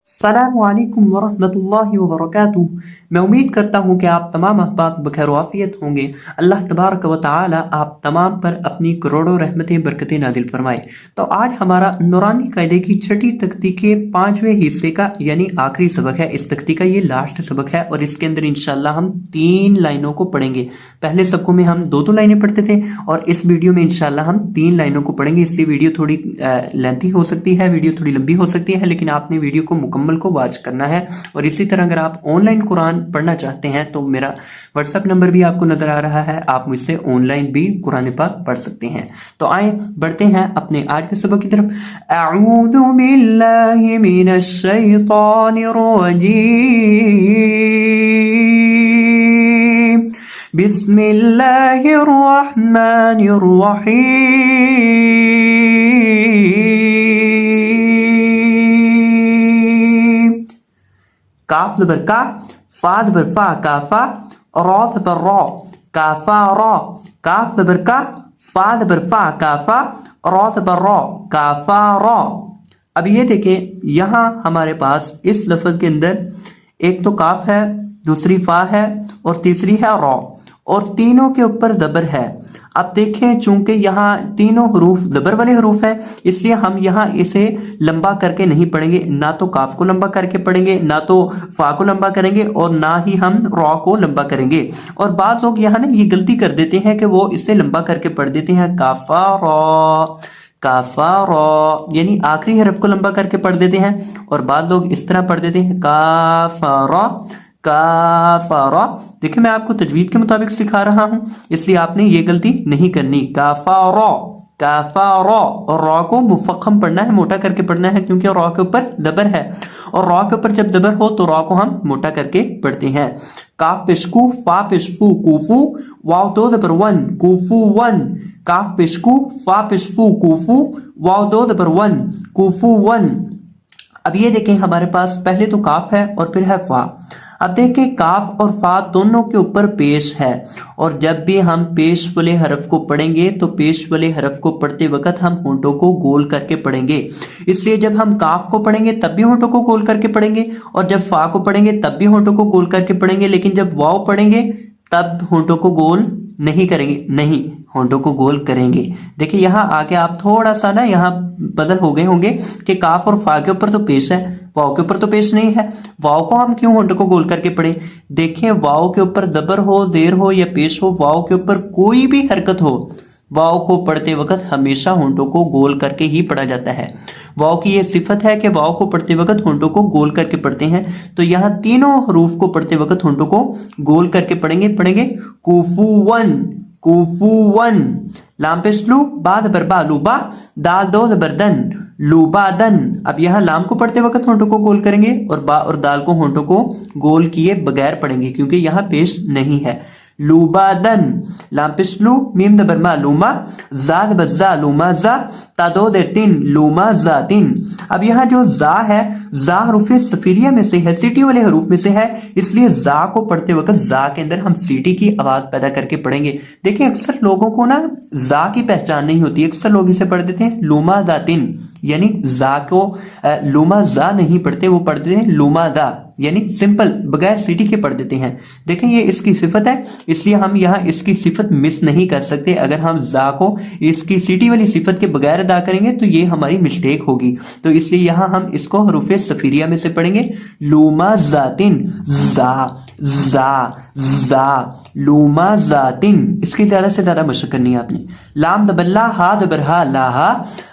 अस्सलामुअलैकुम वरहमतुल्लाहि वबरकातुहू। मैं उम्मीद करता हूँ कि आप तमाम अहबाब बखैर आफियत होंगे। अल्लाह तबारक व तआला आप तमाम पर अपनी करोड़ों रहमतें बरकतें नाजिल फरमाए। तो आज हमारा नूरानी कायदे की छठी तख्ती के 5वें हिस्से का यानी आखिरी सबक है। इस तख्ती का ये लास्ट सबक है और इसके अंदर इंशाल्लाह हम 3 लाइनों को पढ़ेंगे। पहले सबकों में हम 2 लाइनें पढ़ते थे और इस वीडियो में इंशाल्लाह हम 3 लाइनों को पढ़ेंगे। इसलिए वीडियो थोड़ी लेंथी हो सकती है, वीडियो थोड़ी लंबी हो सकती है, लेकिन आपने वीडियो को मुकम्मल को वॉच करना है। और इसी तरह अगर आप ऑनलाइन कुरान पढ़ना चाहते हैं तो मेरा व्हाट्सएप नंबर भी आपको नजर आ रहा है, आप मुझसे ऑनलाइन भी कुरान पाक पढ़ सकते हैं। तो आए बढ़ते हैं अपने आज के सबक की तरफ। अऊज़ु बिल्लाहि मिनश शैतानिर रजीम, बिस्मिल्लाहिर रहमानिर रहीम। काफ ज़बर का, फा ज़बर फा, Kafa, raw ज़बर raw, Kafa raw, काफ ज़बर का, फा ज़बर फा, Kafa, raw ज़बर raw, Kafa raw. अब ये देखें यहाँ हमारे पास इस लफ्ज के अंदर एक तो काफ है, दूसरी फा है और तीसरी है रॉ, और तीनों के ऊपर ज़बर है। अब देखें चूंकि यहाँ तीनों हरूफ ज़बर वाले हरूफ हैं, इसलिए हम यहाँ इसे लंबा करके नहीं पढ़ेंगे। ना तो काफ को लंबा करके पढ़ेंगे, ना तो फा को लंबा करेंगे, और ना ही हम रॉ को लंबा करेंगे। और बाद लोग यहाँ ना ये गलती कर देते हैं कि वो इसे लंबा करके पढ़ देते हैं, काफा रॉ, काफा रॉ, यानी आखिरी हरफ को लंबा करके पढ़ देते हैं। और बाद लोग इस तरह पढ़ देते हैं, काफा रॉ, काफारा। देखिए मैं आपको तजवीद के मुताबिक सिखा रहा हूं, इसलिए आपने ये गलती नहीं करनी। काफारा, काफारा, और रॉ को मुफख्खम पढ़ना है, मोटा करके पढ़ना है, क्योंकि रॉ के ऊपर ज़बर है और रॉ के ऊपर जब ज़बर हो तो रॉ को हम मोटा करके पढ़ते हैं। काफ पेशकू, फा पेशफू, कूफू, वाव दो ज़बर वन, कूफू वन। काफ पेशकू, फा पेशफू, कूफू, वाव दो ज़बर वन, कूफू वन। अब ये देखें हमारे पास पहले तो काफ है और फिर है फा। अब देखें काफ और फा दोनों के ऊपर पेश है, और जब भी हम पेश वाले हरफ को पढ़ेंगे तो पेश वाले हरफ को पढ़ते वक्त हम होंठों को गोल करके पढ़ेंगे। इसलिए जब हम काफ को पढ़ेंगे तब भी होंठों को गोल करके पढ़ेंगे, और जब फा को पढ़ेंगे तब भी होंठों को गोल करके पढ़ेंगे। लेकिन जब वाव पढ़ेंगे तब होंठों को गोल नहीं करेंगे, नहीं, होंठों को गोल करेंगे। देखिए यहाँ आके आप थोड़ा सा ना यहाँ बदल हो गए होंगे कि काफ और फा के ऊपर तो पेश है, वाव के ऊपर तो पेश नहीं है। वाव को हम क्यों होंठों को गोल करके पढ़े? देखें वाव के ऊपर ज़बर हो, देर हो या पेश हो, वाव के ऊपर कोई भी हरकत हो, वाव को पढ़ते वक्त हमेशा होंठों को गोल करके ही पढ़ा जाता है। वाव की ये सिफत है कि वाव को पढ़ते वक्त होंठों को गोल करके पढ़ते हैं। तो यहाँ तीनों हरूफ को पढ़ते वक्त होंठों को गोल करके पढ़ेंगे। कूफू वन, कूफू वन। लाम पेश लू, बा ज़बर बा, लूबा, दाल दो ज़बर दन, लूबादन। अब यहाँ लाम को पढ़ते वक्त होंठों को गोल करेंगे और बा और दाल को होंठों को गोल किए बगैर पढ़ेंगे, क्योंकि यहाँ पेश नहीं है। लूबादन। लाम पेश लू, मीम ज़बर मा, लूमा, जा ज़बर जा, लूमा जा, ता दो देर तीन, लूमा जातिन। अब यहाँ जो जा है, जा हरूफ सफीरिया में से है, सीटी वाले हरूफ में से है, इसलिए जा को पढ़ते वक्त जा के अंदर हम सीटी की आवाज पैदा करके पढ़ेंगे। देखिए अक्सर लोगों को ना जा की पहचान नहीं होती, अक्सर लोग इसे पढ़ देते हैं लूमा जातिन, यानी जा को लूमा जा नहीं पढ़ते, वो पढ़ देते हैं लूमा जा, यानी सिंपल बगैर सीटी के पढ़ देते हैं। देखें ये इसकी सिफत है, इसलिए हम यहाँ इसकी सिफत मिस नहीं कर सकते। अगर हम जा को इसकी सीटी वाली सिफत के बगैर अदा करेंगे तो ये हमारी मिस्टेक होगी। तो इसलिए यहाँ हम इसको हरूफ सफीरिया में से पढ़ेंगे, लूमा जातिन, जा जा जा, लूमा जातिन। इसकी ज्यादा से ज्यादा मशक करनी है आपने। लाम दबल्ला, हा दबरहा, लाहा,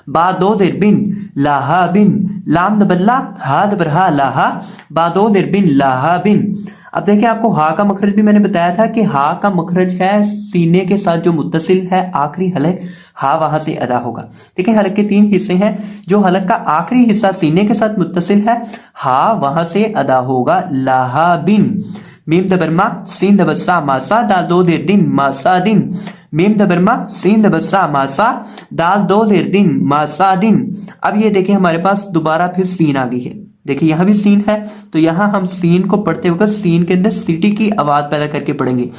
बा दो देर बिन, लाहा बिन। लाम दबल्ला, हा दबरहा, लाहा, बा दो देर बिन, लाहा बिन। अब देखिए आपको हा का मखरज भी मैंने बताया था कि हा का मखरज है सीने के साथ जो मुत्तसिल है, आखिरी हलक हा वहां से अदा होगा। देखिए हलक के 3 हिस्से हैं, जो हलक का आखिरी हिस्सा सीने के साथ मुत्तसिल है, हा वहां से अदा होगा, लाहा बिन। मीम ज़बर मा, सीन ज़बर सा, मासा, दाल दो देर दिन, मासा दिन। मीम ज़बर मा, सीन ज़बर सा, मासा, दाल दो देर दिन, मासा दिन। अब ये देखिए हमारे पास दोबारा फिर सीन आ गई है, देखिए यहाँ भी सीन है, तो यहाँ हम सीन को पढ़ते वक्त सीन के अंदर सीटी की आवाज पैदा करके पढ़ेंगे।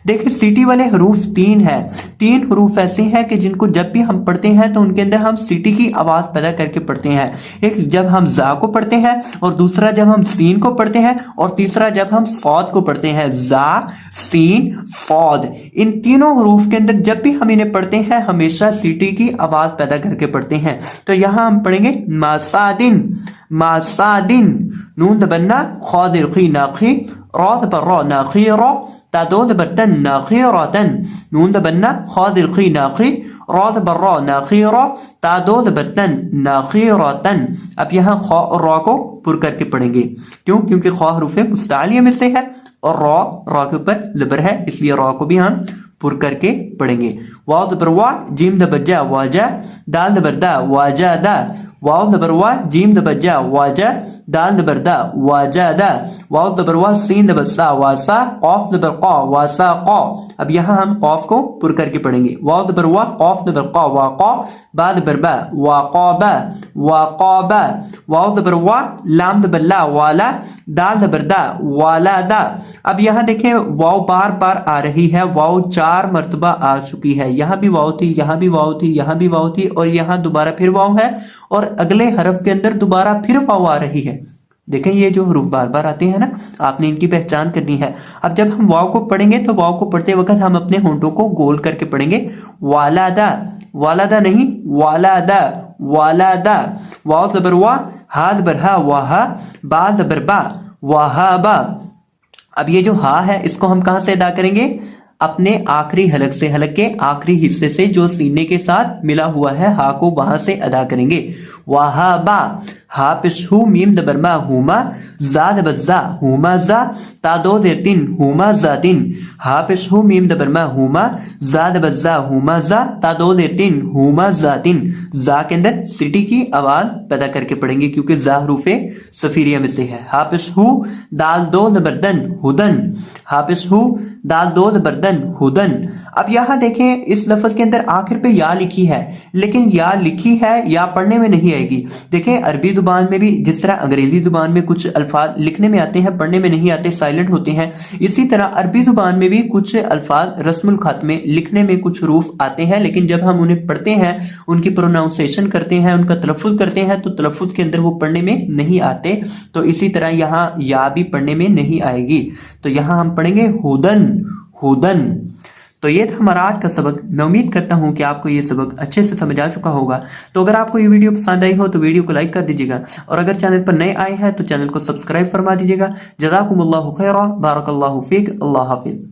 देखिए सीटी वाले हरूफ 3 है, 3 हरूफ ऐसे हैं कि जिनको जब भी हम पढ़ते हैं तो उनके अंदर हम सीटी की आवाज पैदा करके पढ़ते हैं। एक जब हम जा को पढ़ते हैं, और दूसरा जब हम सीन को पढ़ते हैं, और तीसरा जब हम सौद को पढ़ते हैं। जा, सीन, सौद, इन तीनों हरूफ के अंदर जब भी हम इन्हें पढ़ते हैं हमेशा सीटी की आवाज पैदा करके पढ़ते हैं। तो यहां हम पढ़ेंगे मासादिन, मासादिन, नून दबन्ना, खादिर खी नाखी, रा पर रा नाखी रा, तादोल बर्तन नाखीरतन, नून दबन्ना, खादिर खी नाखी, रा पर रा नाखी रा, तादोल बर्तन नाखीरतन। अब यहाँ खा और रा को पुर करके पढ़ेंगे। क्यों? क्योंकि खा हरूफ मुस्तालिया में से है और रा के ऊपर लबर है, इसलिए रा को भी हम पुर करके पढ़ेंगे। वाव दबर वा, जीम दबर जा वाजा, दाल दबर दा वाजा दा, वाव दबर वा, जीम दबर जा वाजा, दाल दबर दा वाजा दा, वाव दबर वा, सीन दबर सा वासा, कॉफ दबर qa वासा qa। अब यहाँ हम कॉफ को पुर करके पढ़ेंगे। वाव दबर वा, कॉफ दबर qa वाqa, बा दबर बा वाqाबा, वाqाबा, वाव दबर वा, लाम दबर ला वाला, दाल दबर दा वाला दा। अब यहाँ देखें वाव बार बार आ रही है, वाव 4 मरतबा आ चुकी है। यहाँ भी वाव थी, यहाँ भी वाव थी, यहाँ भी वाव थी, और यहाँ दोबारा फिर वाव है, और अगले हरफ के अंदर दोबारा फिर वाव आ रही है। देखें ये जो हरूफ बार बार आते हैं ना, आपने इनकी पहचान करनी है। अब जब हम वाव को पढ़ेंगे तो वाव को पढ़ते वक्त हम अपने होंठों को गोल करके पढ़ेंगे। वालादा, वालादा नहीं, वालादा, वालादा, वाव ज़बर वा, हा ज़बर हा वाहा, बा ज़बर बा वाहाबा। अब ये जो हा है इसको हम कहां से अदा करेंगे? अपने आखिरी हलक से, हलक के आखिरी हिस्से से जो सीने के साथ मिला हुआ है हा को वहां से अदा करेंगे। वाहाबा, हा पेश हु, मीम दबर मा हुमा, जा दबर जा हुमा जा, ता दो देर तीन हुमा जा तीन, हा पेश हु, मीम दबर मा हुमा, जा दबर जा हुमा जा, ता दो देर तीन हुमा जा तीन। जा के अंदर सिटी की आवाज पैदा करके पढ़ेंगे क्योंकि जा हरूफे सफीरिया में से है। हा पेश हु, दाल दो जबरदन हुदन, हा पेश हु, दाल दो जबरदन हुदन। अब यहाँ देखें इस लफ्ज के अंदर आखिर पे या लिखी है, लेकिन या लिखी है या पढ़ने में नहीं आएगी। देखें अरबी जुबान में भी जिस तरह अंग्रेजी जुबान में कुछ अल्फाज लिखने में आते हैं पढ़ने में नहीं आते, साइलेंट होते हैं, इसी तरह अरबी जुबान में भी कुछ अल्फाज रस्मुल खत में लिखने में कुछ हरूफ आते हैं, लेकिन जब हम उन्हें पढ़ते हैं, उनकी प्रोनाउंसिएशन करते हैं, उनका तलफ़ुज़ करते हैं, तो तलफ़ुज़ के अंदर वो पढ़ने में नहीं आते। तो इसी तरह यहाँ या भी पढ़ने में नहीं आएगी। तो यहाँ हम पढ़ेंगे हुदन, हुदन। तो ये था हमारा आज का सबक। मैं उम्मीद करता हूँ कि आपको ये सबक अच्छे से समझ आ चुका होगा। तो अगर आपको ये वीडियो पसंद आई हो तो वीडियो को लाइक कर दीजिएगा, और अगर चैनल पर नए आए हैं तो चैनल को सब्सक्राइब फरमा दीजिएगा। जज़ाकुमुल्लाहु खैरा, बारकल्लाहु फीक, अल्लाह हाफिज़।